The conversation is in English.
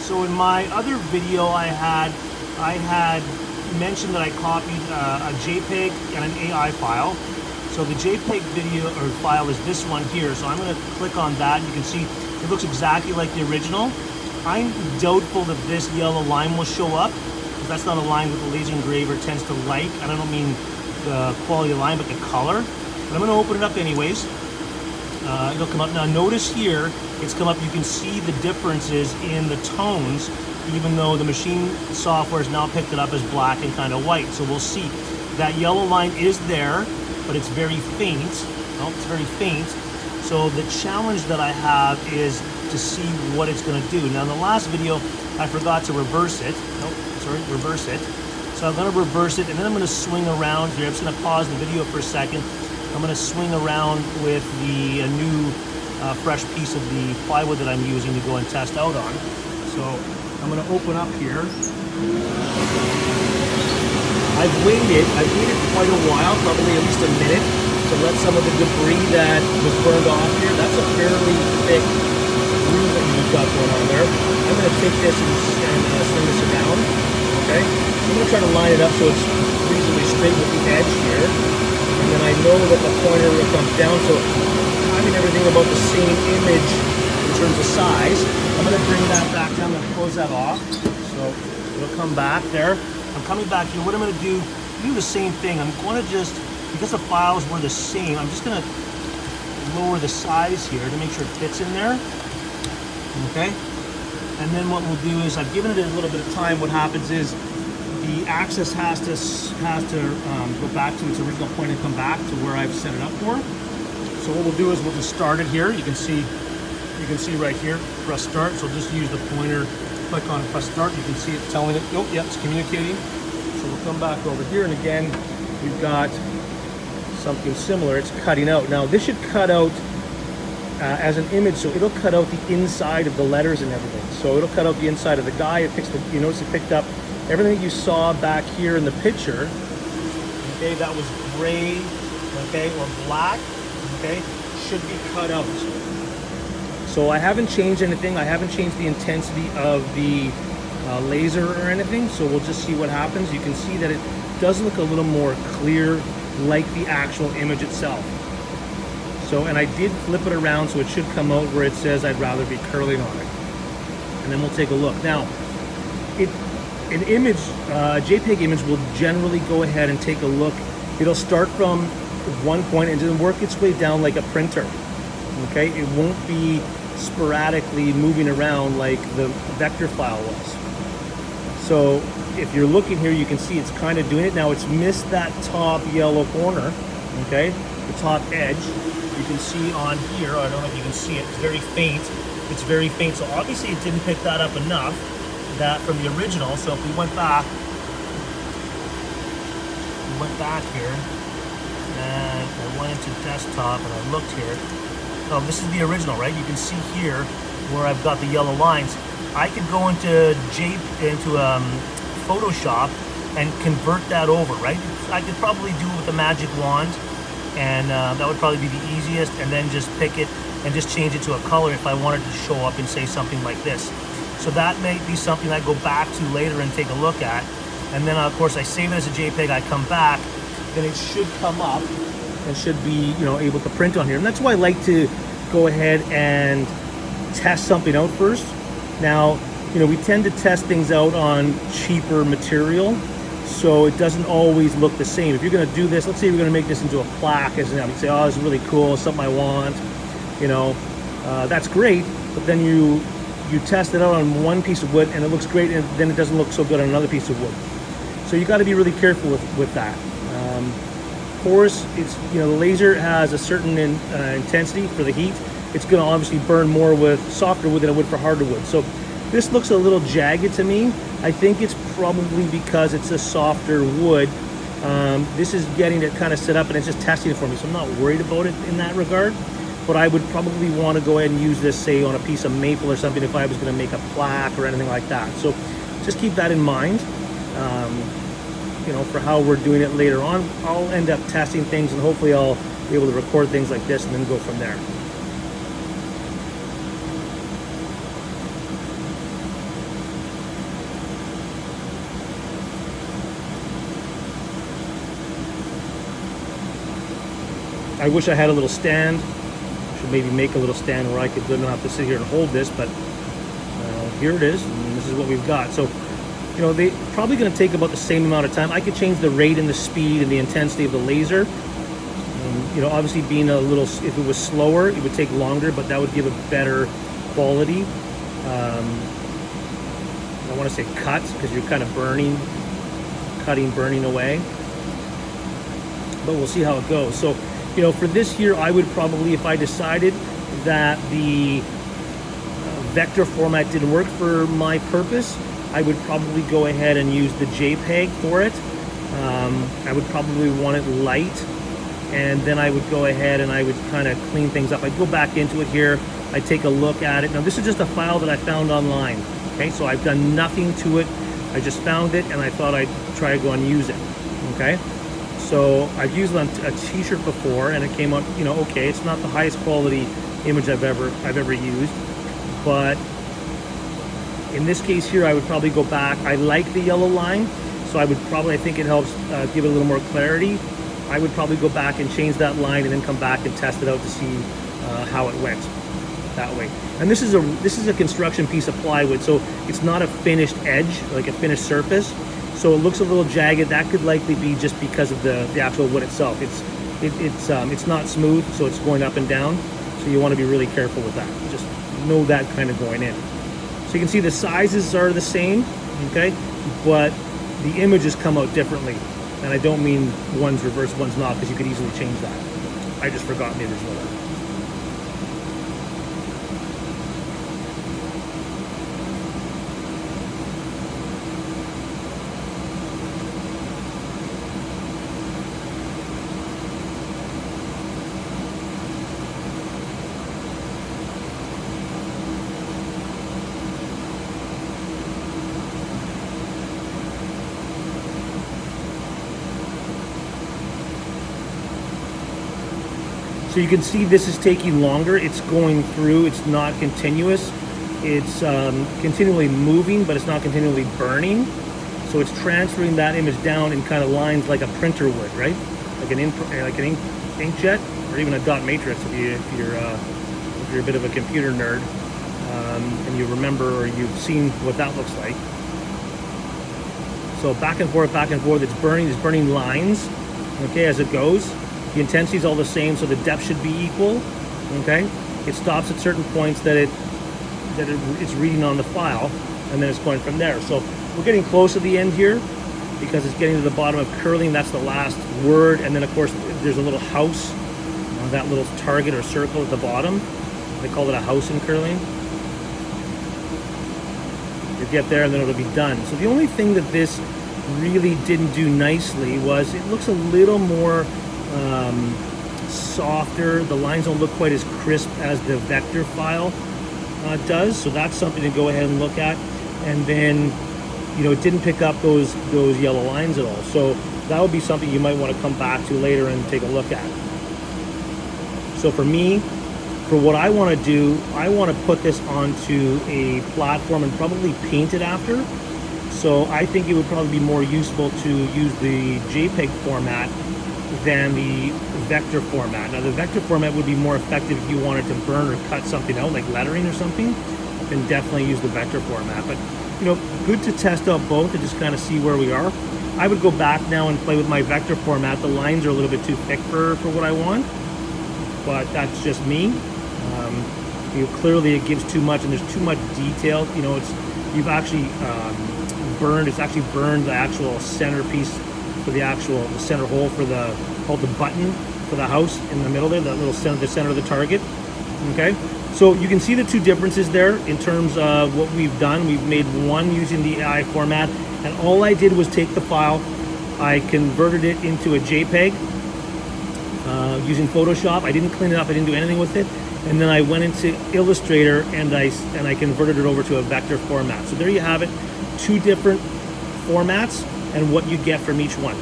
So in my other video I had mentioned that I copied a JPEG and an AI file. So the JPEG video or file is this one here. So I'm going to click on that. You can see it looks exactly like the original. I'm doubtful that this yellow line will show up, because that's not a line that the laser engraver tends to like. I don't mean the quality of the line, but the color. But I'm going to open it up anyways. It'll come up. Now notice here, it's come up, you can see the differences in the tones, even though the machine software has now picked it up as black and kind of white. So we'll see. That yellow line is there, but it's very faint. Oh, it's very faint. So the challenge that I have is to see what it's going to do. Now in the last video, I forgot to reverse it. Reverse it. So I'm going to reverse it, and then I'm going to swing around here. I'm just going to pause the video for a second. I'm going to swing around with the new fresh piece of the plywood that I'm using to go and test out on. So I'm going to open up here. I've waited quite a while, probably at least a minute, to let some of the debris that was burned off here. That's a fairly thick glue that you've got going on there. I'm going to take this and swing this around. Okay, so I'm going to try to line it up so it's reasonably straight with the edge here. And then I know that the pointer will come down, so having everything about the same image in terms of size. I'm going to bring that back down and close that off. So it'll come back there. I'm coming back here. What I'm going to do the same thing. I'm going to just, because the files were the same, I'm just going to lower the size here to make sure it fits in there. Okay? And then what we'll do is, I've given it a little bit of time. What happens is the axis has to go back to its original point and come back to where I've set it up for. So what we'll do is we'll just start it here. You can see right here, press start. So just use the pointer, click on it, press start. You can see it telling it, oh, yeah, it's communicating. So we'll come back over here, and again, we've got something similar. It's cutting out. Now this should cut out as an image, so it'll cut out the inside of the letters and everything. So it'll cut out the inside of the guy. It picks the, you notice it picked up everything that you saw back here in the picture. Okay, that was gray, okay, or black, okay, should be cut out. So I haven't changed anything. I haven't changed the intensity of the laser or anything. So we'll just see what happens. You can see that it does look a little more clear, like the actual image itself. So, and I did flip it around, so it should come out where it says I'd rather be curling on it. And then we'll take a look. Now, an image, JPEG image will generally go ahead and take a look. It'll start from one point and then work its way down like a printer. Okay, it won't be sporadically moving around like the vector file was. So if you're looking here, you can see it's kind of doing it. Now it's missed that top yellow corner, okay, the top edge. You can see on here, I don't know if you can see it, it's very faint. It's very faint, so obviously it didn't pick that up enough, that from the original. So if we went back here, and I went into desktop and I looked here. Oh, this is the original, right? You can see here where I've got the yellow lines. I could go into Photoshop and convert that over, right? I could probably do it with a magic wand, and that would probably be the easiest, and then just pick it and just change it to a color if I wanted to show up and say something like this. So that may be something I go back to later and take a look at. And then of course I save it as a JPEG, I come back, then it should come up and should be, you know, able to print on here. And that's why I like to go ahead and test something out first. Now, you know, we tend to test things out on cheaper material, so it doesn't always look the same. If you're going to do this, let's say you're going to make this into a plaque, as an example, you say, oh, this is really cool, it's something I want, you know, that's great. But then you test it out on one piece of wood and it looks great, and then it doesn't look so good on another piece of wood. So you got to be really careful with that. Of course, it's, you know, the laser has a certain intensity for the heat. It's going to obviously burn more with softer wood than it would for harder wood. So this looks a little jagged to me. I think it's probably because it's a softer wood. This is getting it kind of set up and it's just testing it for me, so I'm not worried about it in that regard. But I would probably want to go ahead and use this, say, on a piece of maple or something if I was going to make a plaque or anything like that. So just keep that in mind. You know, for how we're doing it later on. I'll end up testing things, and hopefully I'll be able to record things like this and then go from there. I wish I had a little stand. I should maybe make a little stand where I could not have to sit here and hold this, but here it is, and this is what we've got. So, you know, they probably going to take about the same amount of time. I could change the rate and the speed and the intensity of the laser. You know, obviously being a little, if it was slower, it would take longer, but that would give a better quality. I want to say cuts, because you're kind of burning away. But we'll see how it goes. So, you know, for this here, I would probably, if I decided that the vector format didn't work for my purpose, I would probably go ahead and use the JPEG for it. I would probably want it light, and then I would go ahead and I would kind of clean things up. I'd go back into it here, I'd take a look at it. Now this is just a file that I found online, okay? So I've done nothing to it. I just found it and I thought I'd try to go and use it, okay? So I've used it on a t-shirt before and it came out, you know, okay. It's not the highest quality image I've ever used, but in this case here, I would probably go back. I like the yellow line, so I would probably, I think it helps give it a little more clarity. I would probably go back and change that line and then come back and test it out to see how it went that way. And this is a construction piece of plywood, so it's not a finished edge, like a finished surface. So it looks a little jagged. That could likely be just because of the actual wood itself. It's not smooth, so it's going up and down. So you want to be really careful with that. Just know that kind of going in. So you can see the sizes are the same, okay, but the images come out differently. And I don't mean one's reversed, one's not, because you could easily change that. I just forgot the original one. So you can see this is taking longer. It's going through, it's not continuous. It's continually moving, but it's not continually burning. So it's transferring that image down in kind of lines like a printer would, right? Like an inkjet, or even a dot matrix if you're a bit of a computer nerd and you remember or you've seen what that looks like. So back and forth, it's burning lines, okay, as it goes. The intensity is all the same, so the depth should be equal, okay? It stops at certain points that it's reading on the file, and then it's going from there. So we're getting close to the end here because it's getting to the bottom of curling. That's the last word, and then of course there's a little house, that little target or circle at the bottom. They call it a house in curling. You get there and then it'll be done. So the only thing that this really didn't do nicely was it looks a little more softer. The lines don't look quite as crisp as the vector file does, so that's something to go ahead and look at. And then, you know, it didn't pick up those yellow lines at all, so that would be something you might want to come back to later and take a look at. So for me, for what I want to do, I want to put this onto a platform and probably paint it after. So I think it would probably be more useful to use the JPEG format than the vector format. Now the vector format would be more effective if you wanted to burn or cut something out, like lettering or something. Then definitely use the vector format. But you know, good to test out both and just kind of see where we are. I would go back now and play with my vector format. The lines are a little bit too thick for what I want, but that's just me. You know, clearly it gives too much and there's too much detail. You know, you've actually burned the actual centerpiece for the center hole for called the button for the house in the middle there, that little the center of the target. Okay, so you can see the two differences there in terms of what we've done. We've made one using the AI format, and all I did was take the file, I converted it into a JPEG using Photoshop. I didn't clean it up, I didn't do anything with it, and then I went into Illustrator and I converted it over to a vector format. So there you have it, two different formats and what you get from each one.